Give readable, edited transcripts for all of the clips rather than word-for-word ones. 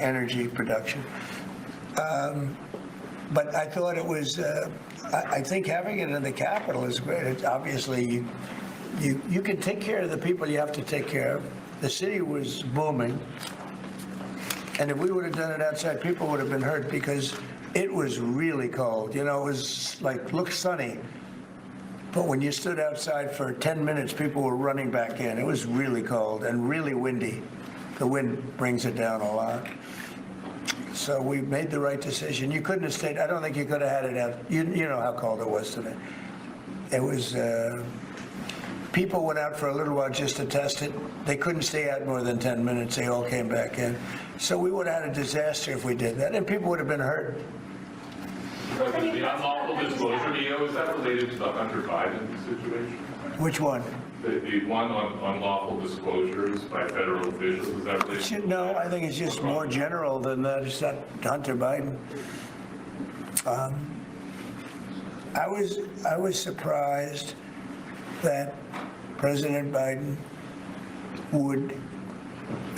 energy production. But I thought it was, I think having it in the capital is great. It's obviously, you can take care of the people you have to take care of. The city was booming. And if we would have done it outside, people would have been hurt because it was really cold. You know, it was like, looked sunny. But when you stood outside for 10 minutes, people were running back in. It was really cold and really windy. The wind brings it down a lot. So we made the right decision. You couldn't have stayed. I don't think you could have had it out. You know how cold it was today. It was, people went out for a little while just to test it. They couldn't stay out more than 10 minutes. They all came back in. So we would have had a disaster if we did that, and people would have been hurt. The unlawful disclosure deal, is that related to the Hunter Biden situation? Which one? The one on unlawful disclosures by federal officials, is that related? No, I think it's just more general than that. It's not Hunter Biden. I was surprised that President Biden would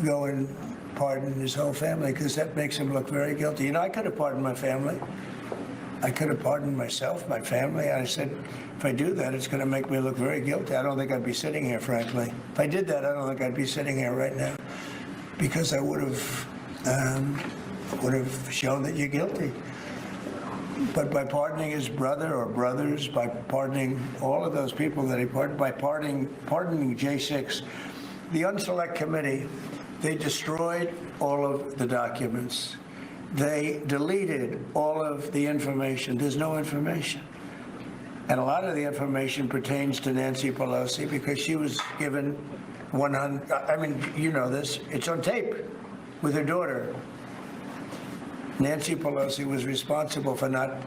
go and pardon his whole family, because that makes him look very guilty. You know, I could have pardoned my family. I could have pardoned myself, my family. I said, if I do that, it's going to make me look very guilty. I don't think I'd be sitting here, frankly. If I did that, I don't think I'd be sitting here right now, because I would have shown that you're guilty. But by pardoning his brother or brothers, by pardoning all of those people that he pardoned, by pardoning J6, the Unselect Committee, they destroyed all of the documents. They deleted all of the information. There's no information. And a lot of the information pertains to Nancy Pelosi, because she was given 100, I mean, you know this, it's on tape with her daughter. Nancy Pelosi was responsible for not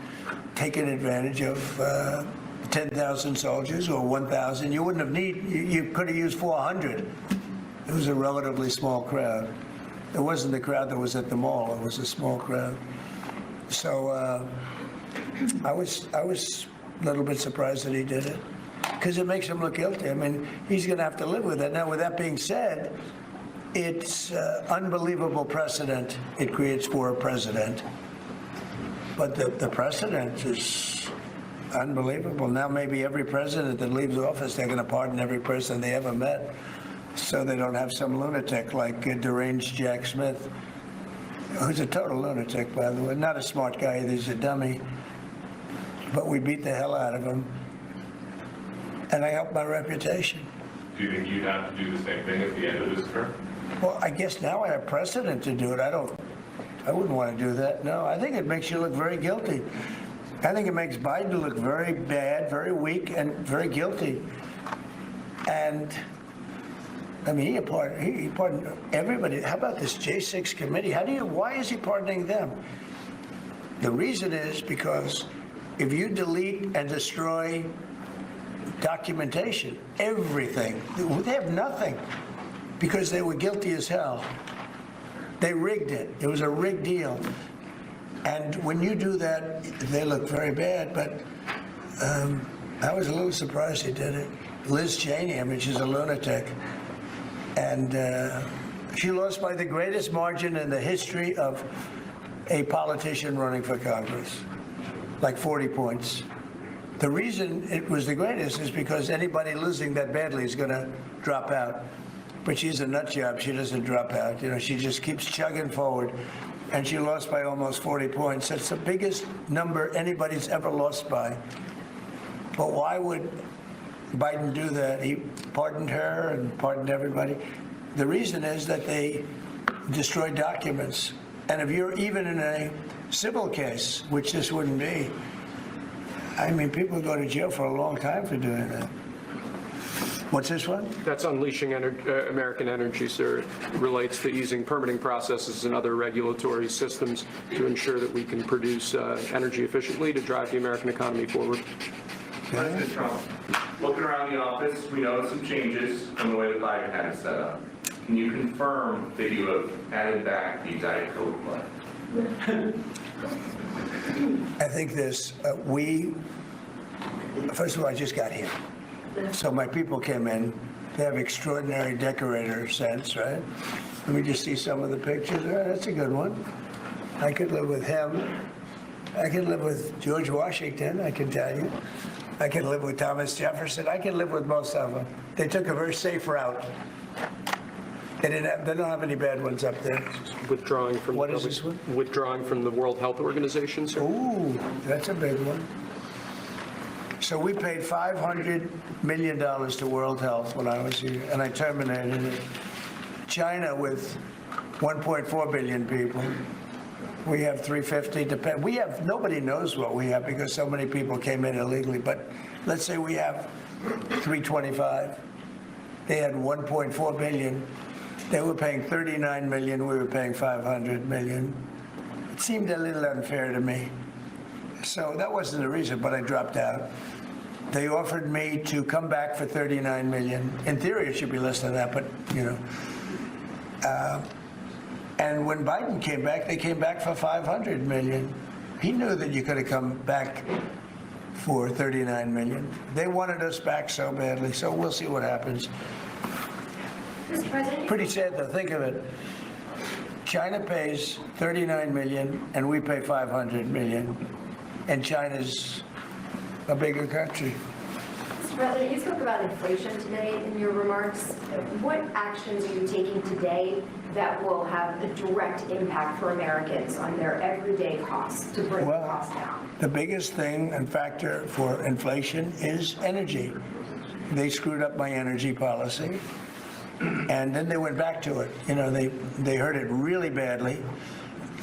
taking advantage of 10,000 soldiers or 1,000. You wouldn't have you could have used 400. It was a relatively small crowd. It wasn't the crowd that was at the mall. It was a small crowd. So I was a little bit surprised that he did it, because it makes him look guilty. I mean, he's going to have to live with it. Now, with that being said, it's unbelievable precedent it creates for a president. But the precedent is unbelievable. Now maybe every president that leaves office, they're going to pardon every person they ever met, so they don't have some lunatic like deranged Jack Smith, who's a total lunatic, by the way. Not a smart guy either, he's a dummy. But we beat the hell out of him. And I helped my reputation. Do you think you'd have to do the same thing at the end of this term? Well, I guess now I have precedent to do it. I wouldn't want to do that. No, I think it makes you look very guilty. I think it makes Biden look very bad, very weak, and very guilty. And I mean, he pardoned everybody. How about this J6 committee? Why is he pardoning them? The reason is because if you delete and destroy documentation, everything, they have nothing, because they were guilty as hell. They rigged it. It was a rigged deal. And when you do that, they look very bad. But I was a little surprised he did it. Liz Cheney, I mean, she's a lunatic. And she lost by the greatest margin in the history of a politician running for Congress, like 40 points. The reason it was the greatest is because anybody losing that badly is going to drop out. But she's a nut job. She doesn't drop out. You know, she just keeps chugging forward. And she lost by almost 40 points. That's the biggest number anybody's ever lost by. But why would Biden do that? He pardoned her and pardoned everybody. The reason is that they destroyed documents. And if you're even in a civil case, which this wouldn't be, I mean, people go to jail for a long time for doing that. What's this one? That's unleashing American energy, sir. It relates to using permitting processes and other regulatory systems to ensure that we can produce energy efficiently to drive the American economy forward. President Trump, looking around the office, we noticed some changes in the way the Biden had it set up. Can you confirm that you have added back the Diet Coke plan? I think this, first of all, I just got here. So my people came in They have extraordinary decorator sense, right? Let me just see some of the pictures. That's a good one. I could live with him. I could live with George Washington, I can tell you. I could live with Thomas Jefferson. I could live with most of them. They took a very safe route. They don't have any bad ones up there. Withdrawing from What is this one? Withdrawing from the World Health Organization, sir. Ooh, that's a big one. So we paid $500 million to World Health when I was here, and I terminated it. China with 1.4 billion people. We have 350. We have, nobody knows what we have because so many people came in illegally, but let's say we have 325. They had 1.4 billion. They were paying 39 million, we were paying 500 million. It seemed a little unfair to me. So that wasn't the reason, but I dropped out. They offered me to come back for 39 million. In theory, it should be less than that, but you know. And when Biden came back, they came back for 500 million. He knew that you could have come back for 39 million. They wanted us back so badly, so we'll see what happens. Mr. President, Pretty sad though, think of it. China pays 39 million and we pay 500 million. And China's a bigger country. Mr. President, you spoke about inflation today in your remarks. What actions are you taking today that will have a direct impact for Americans on their everyday costs to bring the Well, cost down? the biggest thing and factor for inflation is energy. They screwed up my energy policy. And then they went back to it. You know, they hurt it really badly.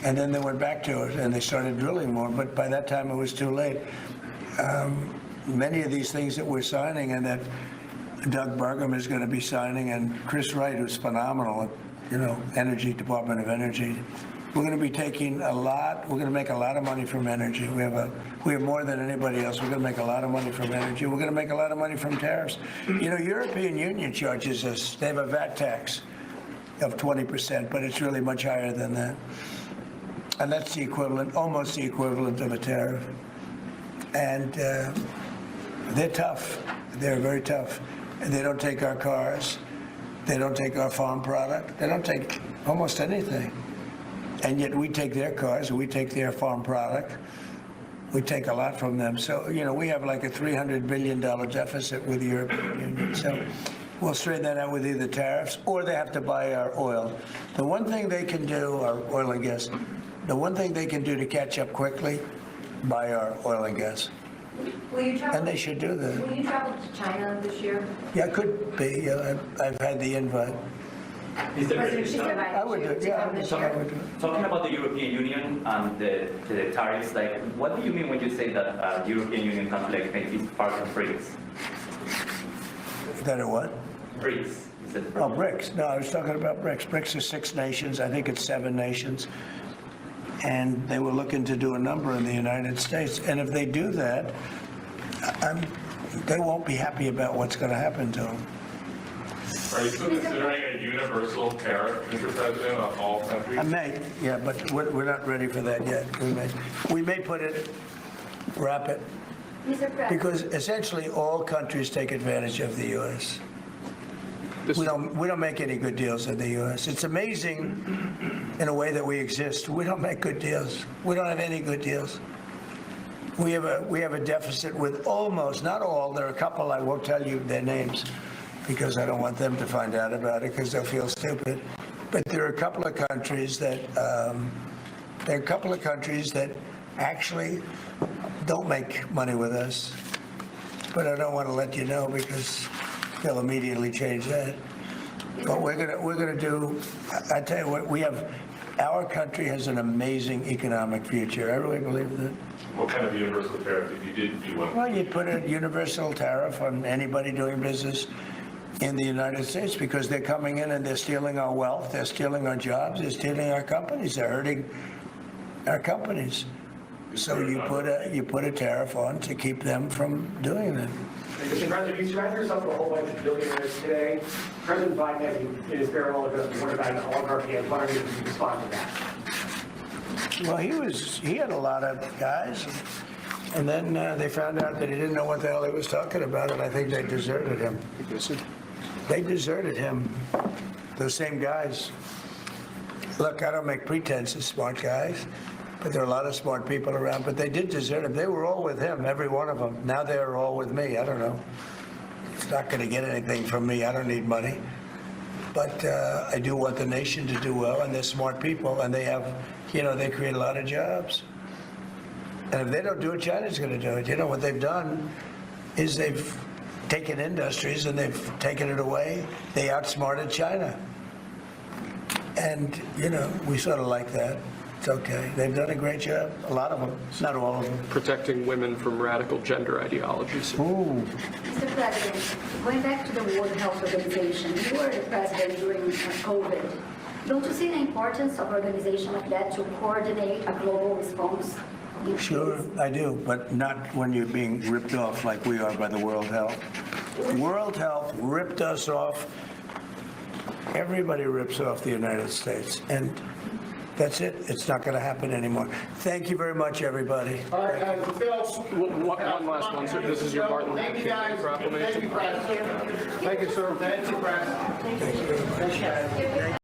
And then they went back to it and they started drilling more. But by that time, it was too late. Many of these things that we're signing and that Doug Burgum is going to be signing and Chris Wright, who's phenomenal at, you know, Energy, Department of Energy. We're going to be taking a lot, we're going to make a lot of money from energy. We have more than anybody else. We're going to make a lot of money from energy. We're going to make a lot of money from tariffs. You know, European Union charges us, they have a VAT tax of 20%, but it's really much higher than that. And that's the equivalent, almost the equivalent of a tariff. And they're tough. They're very tough. They don't take our cars. They don't take our farm product. They don't take almost anything. And yet we take their cars, we take their farm product. We take a lot from them. So, you know, we have like a $300 billion deficit with the European Union. So we'll straighten that out with either tariffs or they have to buy our oil. The one thing they can do, our oil and gas, the one thing they can do to catch up quickly, buy our oil and gas. Will you travel? And they should do that. Will you travel to China this year? Yeah, could be. I've had the invite. Mr. President, she's President, invited I would do you it. to Yeah, I come would this do year. it. talking about the European Union and the tariffs, like, what do you mean when you say that European Union countries like is part of BRICS? Is that a what? BRICS. You said Oh, BRICS. No, I was talking about BRICS. BRICS is 6 nations. I think it's 7 nations. And they were looking to do a number in the United States. And if they do that, they won't be happy about what's going to happen to them. Are you still considering a universal tariff, Mr. President, on all countries? I may, yeah, but we're not ready for that yet. We may put it, wrap it, Mr. President, because essentially all countries take advantage of the U.S. We don't make any good deals in the U.S. It's amazing in a way that we exist. We don't make good deals. We don't have any good deals. We have a deficit with almost, not all, there are a couple, I won't tell you their names because I don't want them to find out about it because they'll feel stupid. But there are a couple of countries that actually don't make money with us. But I don't want to let you know because they'll immediately change that. But we're gonna do, I tell you what, our country has an amazing economic future. I really believe that. What kind of universal tariff if you did do one? Well, you'd put a universal tariff on anybody doing business in the United States because they're coming in and they're stealing our wealth, they're stealing our jobs, they're stealing our companies, they're hurting our companies. So you put a tariff on to keep them from doing that. Mr. President, you surround yourself with a whole bunch of billionaires today. President Biden has in his farewell address warned about an oligarchy. I was wondering if you could respond to that. Well, he had a lot of guys, and then they found out that he didn't know what the hell he was talking about, and I think they deserted him. They deserted him, those same guys. Look, I don't make pretense of smart guys, but there are a lot of smart people around, but they did desert him. They were all with him, every one of them. Now they're all with me. I don't know. It's not going to get anything from me. I don't need money. But I do want the nation to do well, and they're smart people, and they have, they create a lot of jobs. And if they don't do it, China's going to do it. You know, what they've done is they've taken industries and they've taken it away. They outsmarted China. And, we sort of like that. It's okay. They've done a great job, a lot of them, not all of them. Protecting women from radical gender ideologies. Ooh. Mr. President, going back to the World Health Organization, you were the president during COVID. Don't you see the importance of organization like that to coordinate a global response? Sure, I do, but not when you're being ripped off like we are by the World Health. World Health ripped us off. Everybody rips off the United States, and that's it. It's not going to happen anymore. Thank you very much, everybody. All right, Bill. One last one, sir. This is your Martin Luther Thank you, King guys. proclamation. Thank you, Press. Thank you, sir. Thank you, Press. Thank you very much.